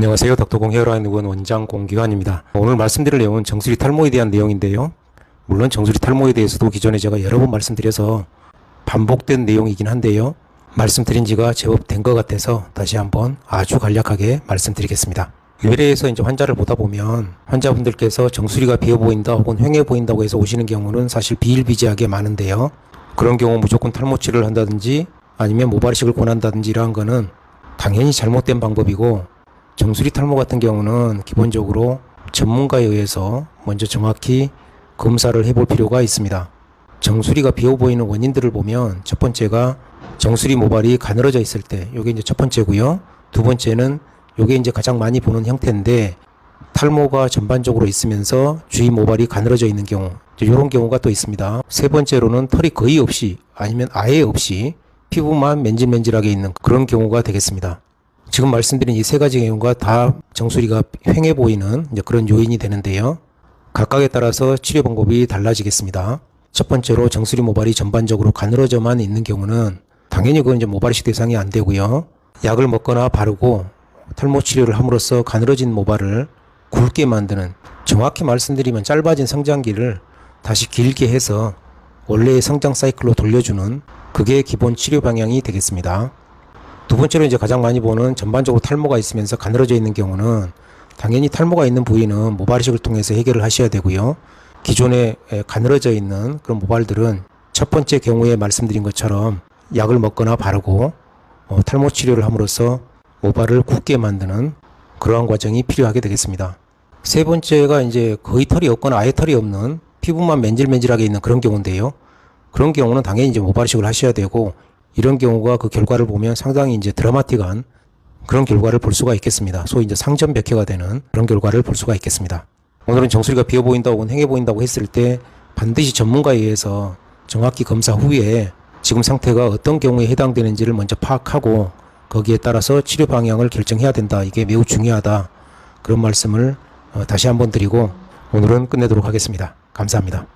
안녕하세요. 닥터공 헤어라인 의원 원장 공기환입니다. 오늘 말씀드릴 내용은 정수리 탈모에 대한 내용인데요. 물론 정수리 탈모에 대해서도 기존에 제가 여러 번 말씀드려서 반복된 내용이긴 한데요. 말씀드린 지가 제법 된 것 같아서 다시 한번 아주 간략하게 말씀드리겠습니다. 의뢰에서 이제 환자를 보다 보면 환자분들께서 정수리가 비어 보인다 혹은 휑해 보인다고 해서 오시는 경우는 사실 비일비재하게 많은데요. 그런 경우 무조건 탈모 치료를 한다든지 아니면 모발이식을 권한다든지 이러한 거는 당연히 잘못된 방법이고, 정수리 탈모 같은 경우는 기본적으로 전문가에 의해서 먼저 정확히 검사를 해볼 필요가 있습니다. 정수리가 비어 보이는 원인들을 보면 첫 번째가 정수리 모발이 가늘어져 있을 때, 요게 이제 첫 번째고요. 두 번째는 요게 이제 가장 많이 보는 형태인데, 탈모가 전반적으로 있으면서 주위 모발이 가늘어져 있는 경우, 이런 경우가 또 있습니다. 세 번째로는 털이 거의 없이 아니면 아예 없이 피부만 맨질맨질하게 있는 그런 경우가 되겠습니다. 지금 말씀드린 이 세 가지 경우가 다 정수리가 휑해 보이는 이제 그런 요인이 되는데요. 각각에 따라서 치료 방법이 달라지겠습니다. 첫 번째로 정수리 모발이 전반적으로 가늘어져만 있는 경우는 당연히 그건 이제 모발이식 대상이 안 되고요. 약을 먹거나 바르고 탈모 치료를 함으로써 가늘어진 모발을 굵게 만드는, 정확히 말씀드리면 짧아진 성장기를 다시 길게 해서 원래의 성장 사이클로 돌려주는, 그게 기본 치료 방향이 되겠습니다. 두 번째로 이제 가장 많이 보는 전반적으로 탈모가 있으면서 가늘어져 있는 경우는 당연히 탈모가 있는 부위는 모발이식을 통해서 해결을 하셔야 되고요. 기존에 가늘어져 있는 그런 모발들은 첫 번째 경우에 말씀드린 것처럼 약을 먹거나 바르고 탈모 치료를 함으로써 모발을 굳게 만드는 그러한 과정이 필요하게 되겠습니다. 세 번째가 이제 거의 털이 없거나 아예 털이 없는 피부만 맨질맨질하게 있는 그런 경우인데요. 그런 경우는 당연히 이제 모발이식을 하셔야 되고, 이런 경우가 그 결과를 보면 상당히 이제 드라마틱한 그런 결과를 볼 수가 있겠습니다. 소위 이제 상전백회가 되는 그런 결과를 볼 수가 있겠습니다. 오늘은 정수리가 비어 보인다고 혹은 휑해 보인다고 했을 때 반드시 전문가에 의해서 정확히 검사 후에 지금 상태가 어떤 경우에 해당되는지를 먼저 파악하고 거기에 따라서 치료 방향을 결정해야 된다. 이게 매우 중요하다. 그런 말씀을 다시 한번 드리고 오늘은 끝내도록 하겠습니다. 감사합니다.